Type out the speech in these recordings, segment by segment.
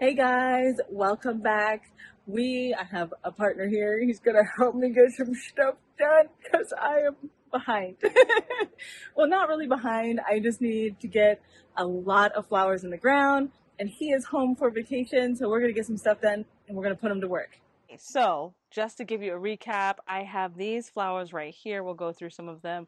Hey guys, welcome back. I have a partner here. He's gonna help me get some stuff done because I am behind. Well, not really behind. I just need to get a lot of flowers in the ground, and he is home for vacation, so we're gonna get some stuff done and we're gonna put him to work. So, just to give you a recap, I have these flowers right here. We'll go through some of them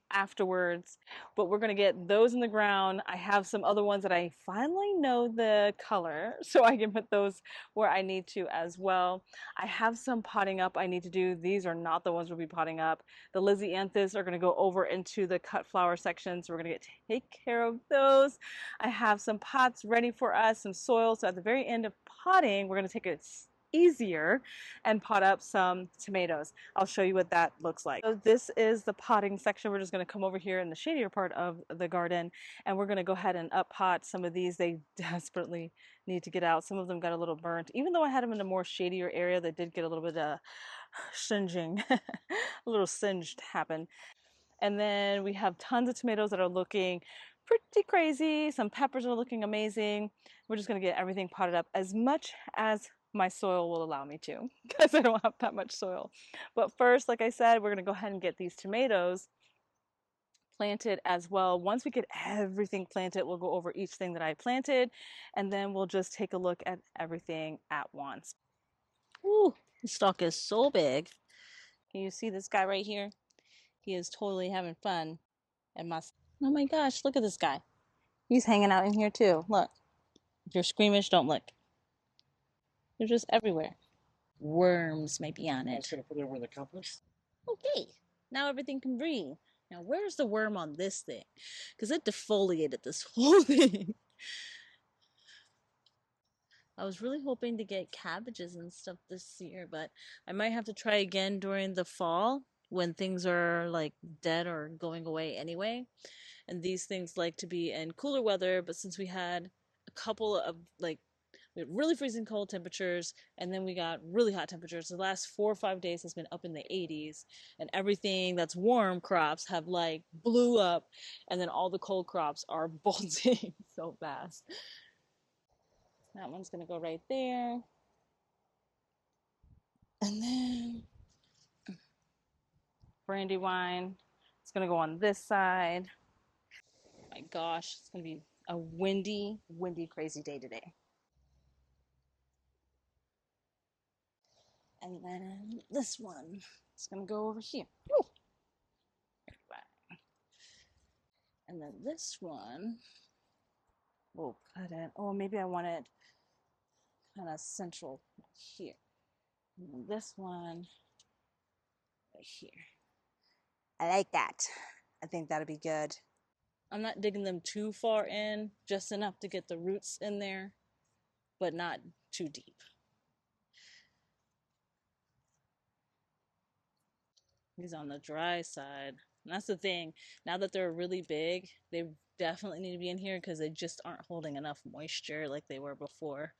afterwards, but we're going to get those in the ground. I have some other ones that I finally know the color, so I can put those where I need to as well. I have some potting up I need to do. These are not the ones we'll be potting up. The Lisianthus are going to go over into the cut flower section, so we're going to take care of those. I have some pots ready for us, some soil. So at the very end of potting, we're going to take it easier and pot up some tomatoes. I'll show you what that looks like. So this is the potting section. We're just going to come over here in the shadier part of the garden, and we're going to go ahead and up pot some of these. They desperately need to get out. Some of them got a little burnt. Even though I had them in a more shadier area, they did get a little bit of singeing, a little singed happen. And then we have tons of tomatoes that are looking pretty crazy. Some peppers are looking amazing. We're just going to get everything potted up as much as my soil will allow me to because I don't have that much soil. But first, like I said, we're going to go ahead and get these tomatoes planted as well. Once we get everything planted, we'll go over each thing that I planted, and then we'll just take a look at everything at once. Ooh, the stalk is so big. Can you see this guy right here? He is totally having fun. And my, oh my gosh, look at this guy. He's hanging out in here too. Look. If you're squeamish, don't look. They're just everywhere. Worms might be on it. I was gonna put it over the compost. Okay. Now everything can breathe. Now where's the worm on this thing? Because it defoliated this whole thing. I was really hoping to get cabbages and stuff this year, but I might have to try again during the fall when things are like dead or going away anyway. And these things like to be in cooler weather, but since we had a couple of we had really freezing cold temperatures, and then we got really hot temperatures. The last 4 or 5 days has been up in the 80s, and everything that's warm crops have like blew up, and then all the cold crops are bolting so fast. That one's gonna go right there, and then brandywine. It's gonna go on this side. My gosh, it's gonna be a windy, crazy day today. And then this one is gonna go over here. Woo! And then this one we'll put in. Oh, maybe I want it kind of central here. And then this one right here. I like that. I think that'll be good. I'm not digging them too far in, just enough to get the roots in there, but not too deep. He's on the dry side. And that's the thing. Now that they're really big, they definitely need to be in here because they just aren't holding enough moisture like they were before.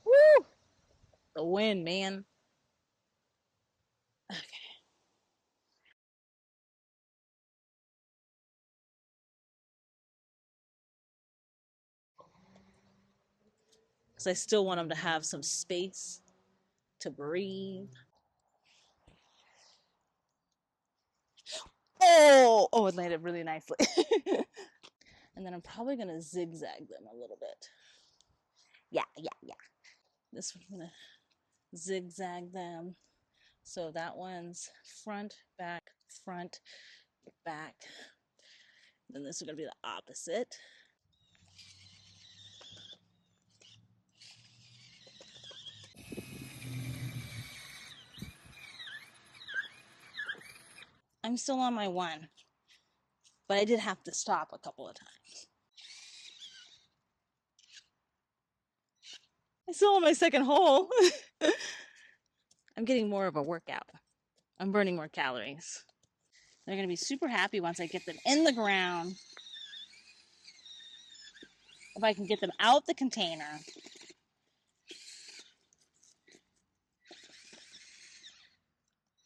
Woo! The wind, man. Okay. Because I still want them to have some space to breathe. Oh, it landed really nicely. And then I'm probably gonna zigzag them a little bit. Yeah. This one's gonna zigzag them. So that one's front, back. Then this is gonna be the opposite. I'm still on my one, but I did have to stop a couple of times. I'm still on my second hole. I'm getting more of a workout. I'm burning more calories. They're gonna be super happy once I get them in the ground. If I can get them out the container.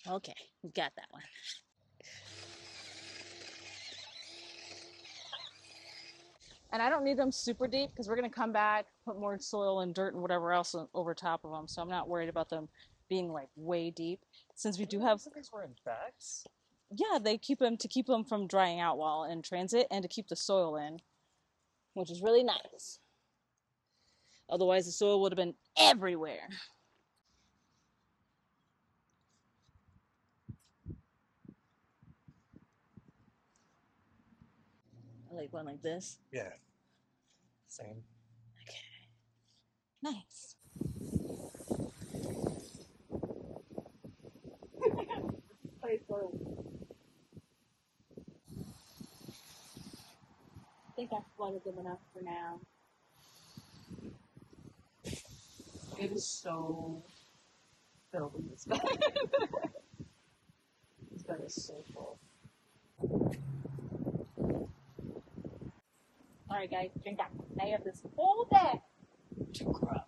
Okay, we got that one. And I don't need them super deep because we're going to come back, put more soil and dirt and whatever else over top of them. So I'm not worried about them being like way deep. Since we do have, these were in bags. yeah, they keep them to keep them from drying out while in transit and to keep the soil in, which is really nice. Otherwise, the soil would have been everywhere. I like one like this. Yeah. Same. Okay. Nice. I think I've flooded them enough for now. It is so filled in this bed. This bed is so full. Alright guys, drink that. Now you have this whole bag to grow.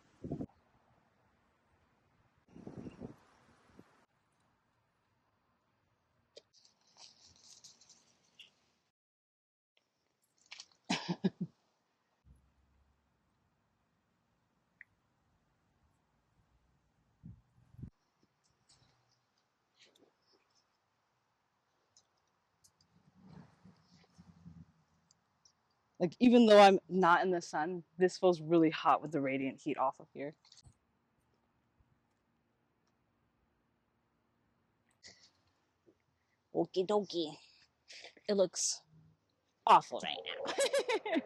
Like even though I'm not in the sun, this feels really hot with the radiant heat off of here. Okie dokie. It looks awful right now.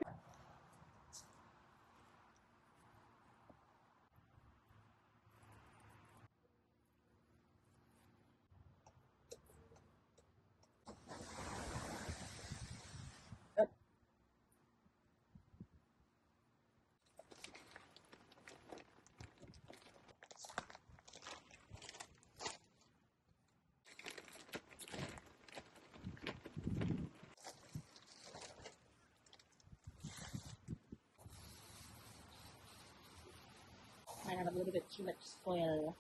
I have a little bit too much soil.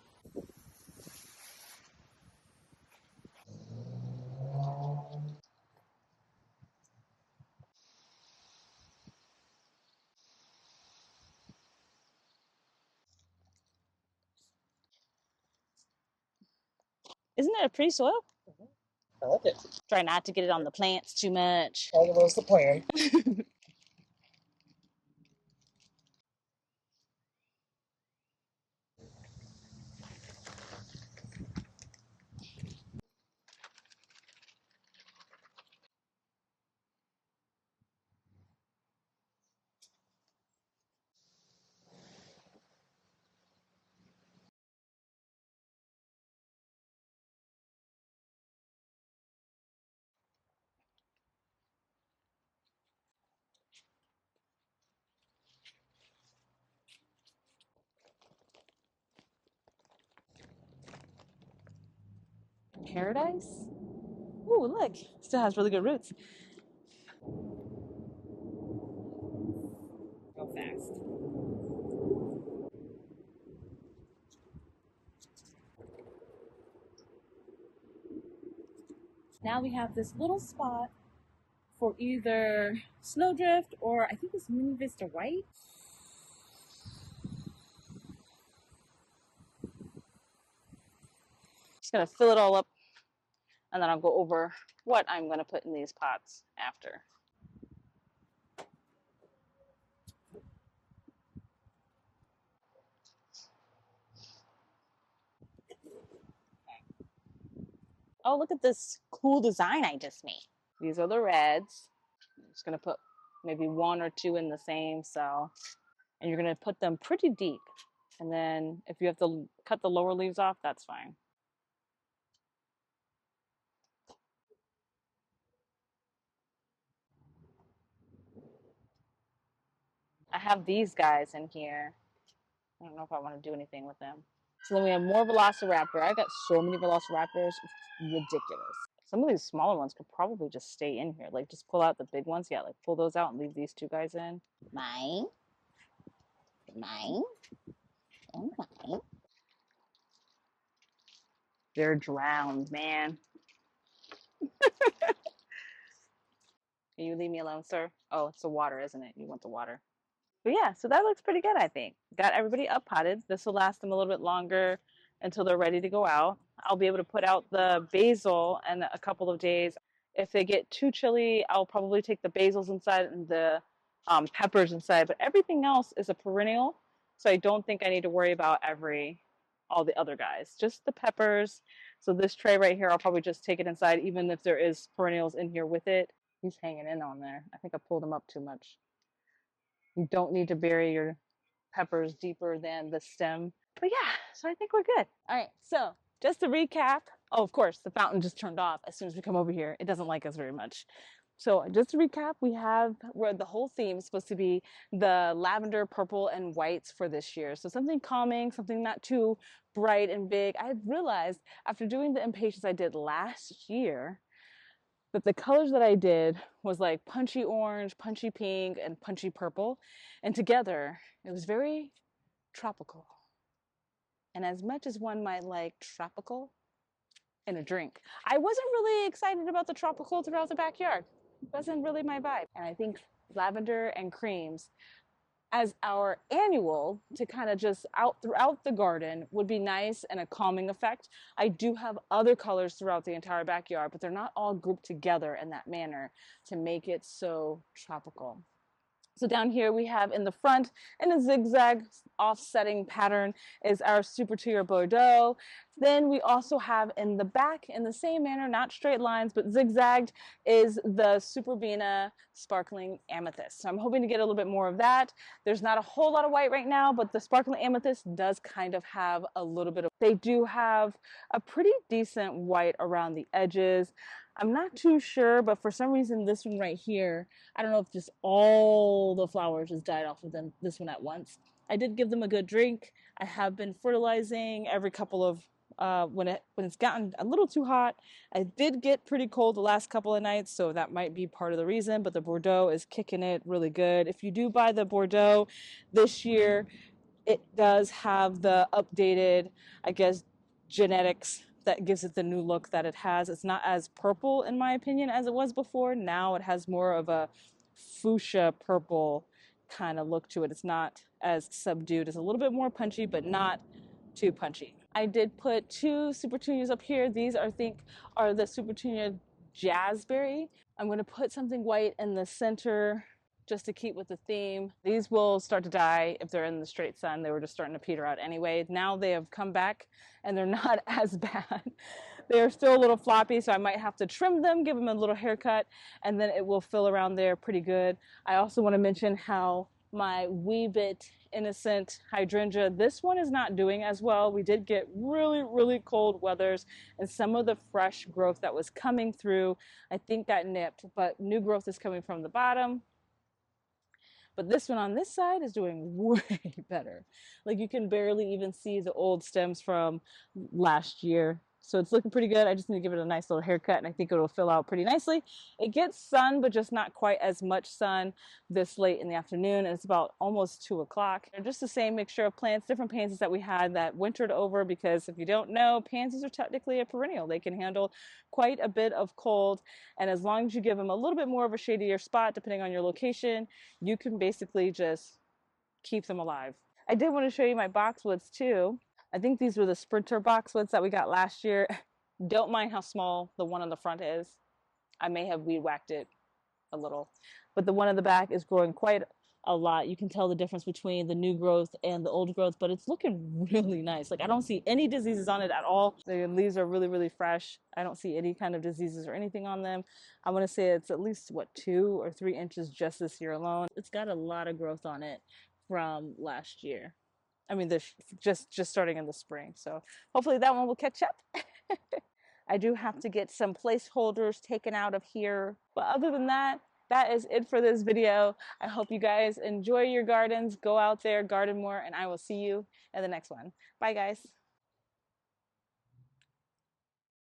Isn't it a pretty soil? I like it. Try not to get it on the plants too much. That was the plan. Paradise? Ooh, look. Still has really good roots. Go fast. Now we have this little spot for either Snowdrift or I think it's Mini Vista White. Just gonna fill it all up and then I'll go over what I'm gonna put in these pots after. Oh, look at this cool design I just made. These are the reds. I'm just gonna put maybe one or two in the same cell. And you're gonna put them pretty deep. And then if you have to cut the lower leaves off, that's fine. I have these guys in here. I don't know if I want to do anything with them. So then we have more Velociraptor. I got so many Velociraptors, it's ridiculous. Some of these smaller ones could probably just stay in here. Like just pull out the big ones. Yeah, like pull those out and leave these two guys in. Mine. Mine. And mine. They're drowned, man. Can you leave me alone, sir? Oh, it's the water, isn't it? You want the water. But yeah, so that looks pretty good, I think. Got everybody up potted. This will last them a little bit longer until they're ready to go out. I'll be able to put out the basil in a couple of days. If they get too chilly, I'll probably take the basils inside and the peppers inside. But everything else is a perennial, so I don't think I need to worry about all the other guys. Just the peppers. So this tray right here, I'll probably just take it inside, even if there is perennials in here with it. He's hanging in on there. I think I pulled him up too much. You don't need to bury your peppers deeper than the stem. But yeah, so I think we're good. All right, so just to recap. Oh, of course, the fountain just turned off as soon as we come over here. It doesn't like us very much. So just to recap, we have where the whole theme is supposed to be the lavender, purple, and whites for this year. So something calming, something not too bright and big. I realized after doing the impatiens I did last year that the colors that I did was like punchy orange, punchy pink, and punchy purple. And together, it was very tropical. And as much as one might like tropical in a drink, I wasn't really excited about the tropical throughout the backyard. It wasn't really my vibe. And I think lavender and creams as our annual to kind of just out throughout the garden would be nice and a calming effect. I do have other colors throughout the entire backyard, but they're not all grouped together in that manner to make it so tropical. So down here we have in the front in a zigzag offsetting pattern is our Super Tuya Bordeaux. Then we also have in the back in the same manner, not straight lines, but zigzagged is the Superbena Sparkling Amethyst. So I'm hoping to get a little bit more of that. There's not a whole lot of white right now, but the Sparkling Amethyst does kind of have a little bit of, they do have a pretty decent white around the edges. I'm not too sure, but for some reason this one right here, I don't know if just all the flowers just died off of them, this one at once. I did give them a good drink. I have been fertilizing every couple of when it's gotten a little too hot. I did get pretty cold the last couple of nights, so that might be part of the reason, but the Bordeaux is kicking it really good. If you do buy the Bordeaux this year, it does have the updated, I guess, genetics that gives it the new look that it has. It's not as purple, in my opinion, as it was before. Now it has more of a fuchsia purple kind of look to it. It's not as subdued. It's a little bit more punchy, but not too punchy. I did put two Super Tuyas up here. These I think are the Super Tuya Jazzberry. I'm going to put something white in the center just to keep with the theme. These will start to die if they're in the straight sun. They were just starting to peter out anyway. Now they have come back and they're not as bad. They're still a little floppy, so I might have to trim them, give them a little haircut, and then it will fill around there pretty good. I also want to mention how my wee bit innocent hydrangea, this one is not doing as well. We did get really, really cold weathers, and some of the fresh growth that was coming through, I think got nipped, but new growth is coming from the bottom. But this one on this side is doing way better. Like you can barely even see the old stems from last year. So it's looking pretty good. I just need to give it a nice little haircut and I think it'll fill out pretty nicely. It gets sun, but just not quite as much sun this late in the afternoon. And it's about almost 2 o'clock. They're just the same mixture of plants, different pansies that we had that wintered over, because if you don't know, pansies are technically a perennial. They can handle quite a bit of cold. And as long as you give them a little bit more of a shadier spot, depending on your location, you can basically just keep them alive. I did want to show you my boxwoods too. I think these were the Sprinter boxwoods that we got last year. Don't mind how small the one on the front is. I may have weed whacked it a little, but the one in the back is growing quite a lot. You can tell the difference between the new growth and the old growth, but it's looking really nice. Like I don't see any diseases on it at all. The leaves are really, really fresh. I don't see any kind of diseases or anything on them. I want to say it's at least, 2 or 3 inches just this year alone. It's got a lot of growth on it from last year. I mean, just starting in the spring. So hopefully that one will catch up. I do have to get some placeholders taken out of here. But other than that, that is it for this video. I hope you guys enjoy your gardens. Go out there, garden more, and I will see you in the next one. Bye, guys.